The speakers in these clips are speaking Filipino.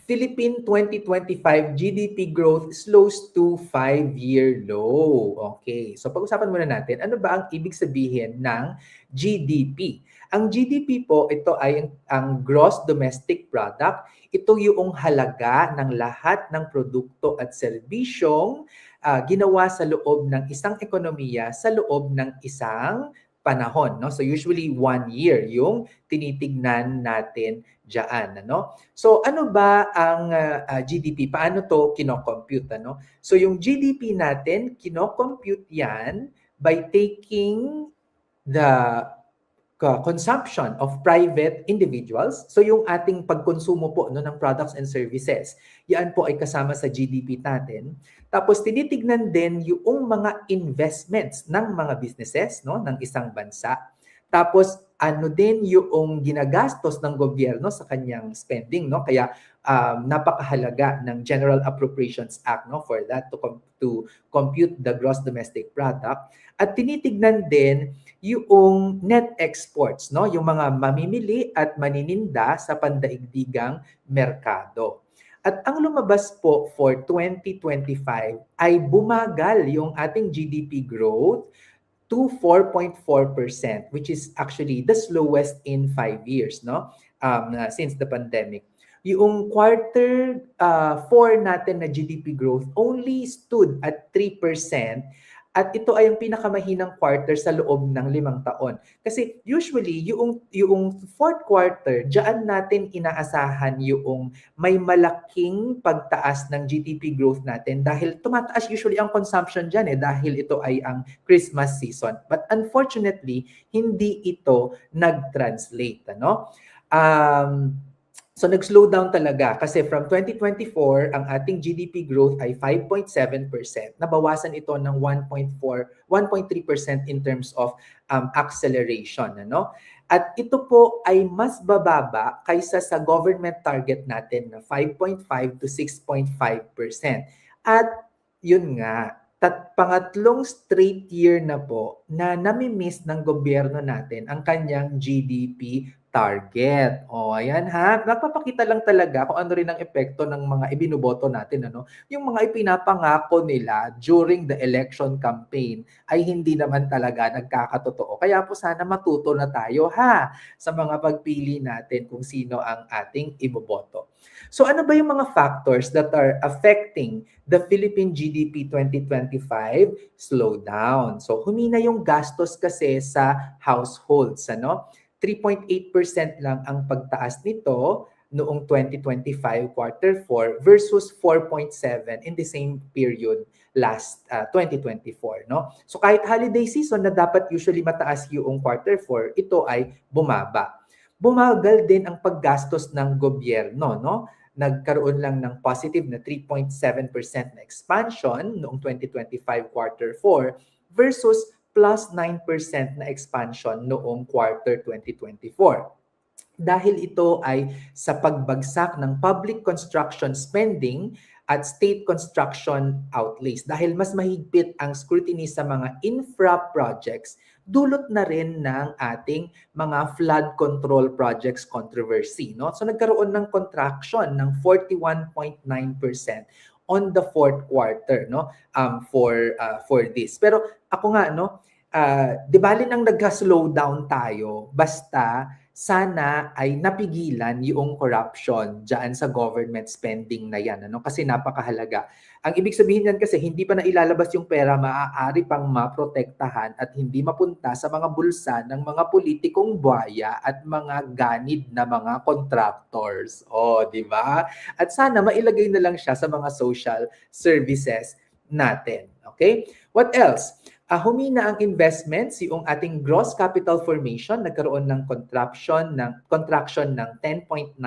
Philippine 2025 GDP growth slows to 5-year low. Okay, so pag-usapan muna natin, ano ba ang ibig sabihin ng GDP? Ang GDP po, ito ay ang Gross Domestic Product. Ito yung halaga ng lahat ng produkto at serbisyong ginawa sa loob ng isang ekonomiya sa loob ng isang panahon. No? So usually 1 year yung tinitignan natin diyan, ano? So ano ba ang GDP? Paano to kino-compute, ano? So yung GDP natin, kino-compute 'yan by taking the consumption of private individuals. So yung ating pagkonsumo po no, ng products and services, yan po ay kasama sa GDP natin. Tapos tinitignan din yung mga investments ng mga businesses no, ng isang bansa. Tapos ano din yung ginagastos ng gobyerno sa kanyang spending, no? Kaya napakahalaga ng General Appropriations Act, no, for that to compute the gross domestic product. At tinitignan din yung net exports, no, yung mga mamimili at manininda sa pandaigdigang merkado. At ang lumabas po for 2025 ay bumagal yung ating GDP growth to 4.4%, which is actually the slowest in 5 years, no? Since the pandemic. Yung quarter 4 natin na GDP growth only stood at 3%. At ito ay ang pinakamahinang quarter sa loob ng 5 taon. Kasi usually, yung fourth quarter, diyan natin inaasahan yung may malaking pagtaas ng GDP growth natin dahil tumataas usually ang consumption dyan dahil ito ay ang Christmas season. But unfortunately, hindi ito nag-translate. Ano? So nag-slow down talaga kasi from 2024 ang ating GDP growth ay 5.7%. Nabawasan ito ng 1.3% in terms of acceleration, ano? At ito po ay mas bababa kaysa sa government target natin na 5.5 to 6.5%. At yun nga, pangatlong straight year na po na nami-miss ng gobyerno natin ang kanyang GDP target. O, ayan ha. Nagpapakita lang talaga kung ano rin ang epekto ng mga ibinuboto natin. Ano? Yung mga ipinapangako nila during the election campaign ay hindi naman talaga nagkakatotoo. Kaya po sana matuto na tayo ha sa mga pagpili natin kung sino ang ating iboboto. So ano ba yung mga factors that are affecting the Philippine GDP 2025 slowdown? So humina yung gastos kasi sa households, ano? 3.8% lang ang pagtaas nito noong 2025 quarter 4 versus 4.7 in the same period last 2024, no? So kahit holiday season na dapat usually mataas yung quarter 4, ito ay bumaba. Bumagal din ang paggastos ng gobyerno, no? Nagkaroon lang ng positive na 3.7% na expansion noong 2025 quarter 4 versus plus 9% na expansion noong quarter 2024. Dahil ito ay sa pagbagsak ng public construction spending at state construction outlays. Dahil mas mahigpit ang scrutiny sa mga infra projects, dulot na rin ng ating mga flood control projects controversy. No? So nagkaroon ng contraction ng 41.9% on the fourth quarter, no, for this. Pero ako nga, no, di bali nang nag-slow down tayo, basta sana ay napigilan yung corruption diyan sa government spending na yan, ano, kasi napakahalaga. Ang ibig sabihin yan kasi hindi pa na ilalabas yung pera, maaari pang maprotektahan at hindi mapunta sa mga bulsa ng mga politikong buhaya at mga ganid na mga contractors. Oh, di ba? At sana mailagay na lang siya sa mga social services natin. Okay? What else? Humina ang investments, yung ating gross capital formation nagkaroon ng contraction ng 10.9%,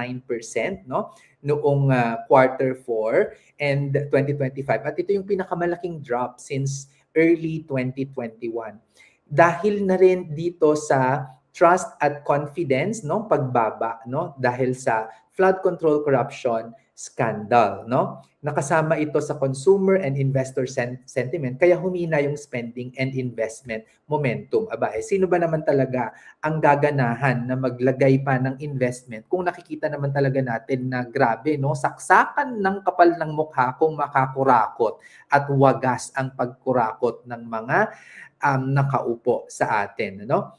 no, noong quarter 4 and 2025. At ito yung pinakamalaking drop since early 2021. Dahil na rin dito sa trust at confidence, no, pagbaba, no, dahil sa flood control corruption scandal, no? Nakasama ito sa consumer and investor sentiment kaya humina yung spending and investment momentum. Aba, sino ba naman talaga ang gaganahan na maglagay pa ng investment kung nakikita naman talaga natin na grabe, no? Saksakan ng kapal ng mukha kung makakurakot at wagas ang pagkurakot ng mga nakaupo sa atin, no?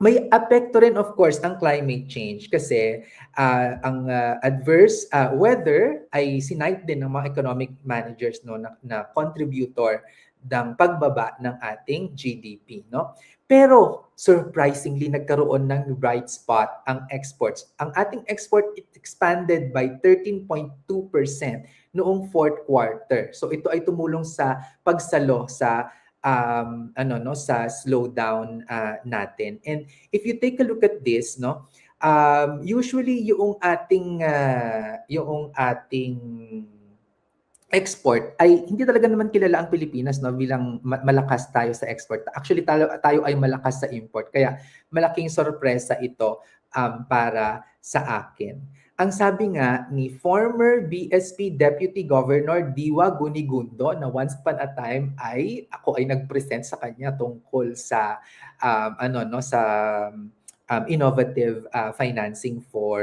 May apekto rin of course ang climate change kasi ang adverse weather ay sinight din ng mga economic managers, no, na contributor ng pagbaba ng ating GDP, no. Pero surprisingly nagkaroon ng bright spot ang exports. Ang ating export it expanded by 13.2% noong fourth quarter. So ito ay tumulong sa pagsalo sa sa slowdown natin. And if you take a look at this, no, usually yung ating export ay hindi talaga naman kilala ang Pilipinas, no, bilang malakas tayo sa export. Actually tayo ay malakas sa import. Kaya malaking sorpresa ito para sa akin. Ang sabi nga ni former BSP Deputy Governor Diwa Gunigundo na once upon a time ay ako ay nag-present sa kanya tungkol sa innovative financing for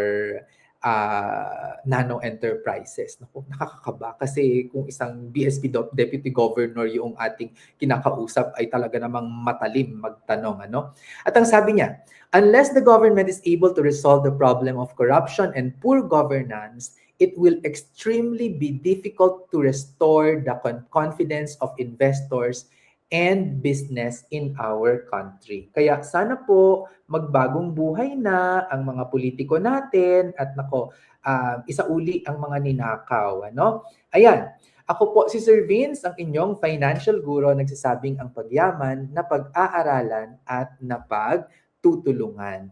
nano enterprises. Naku, nakakakaba kasi kung isang BSP Deputy Governor yung ating kinakausap ay talaga namang matalim magtanong, ano? At ang sabi niya, unless the government is able to resolve the problem of corruption and poor governance, it will extremely be difficult to restore the confidence of investors and business in our country. Kaya sana po magbagong buhay na ang mga politiko natin at isauli ang mga ninakaw, ano? Ayan. Ako po si Sir Vince, ang inyong financial guro, nagsasabing ang pagyaman na pag-aaralan at napagtutulungan.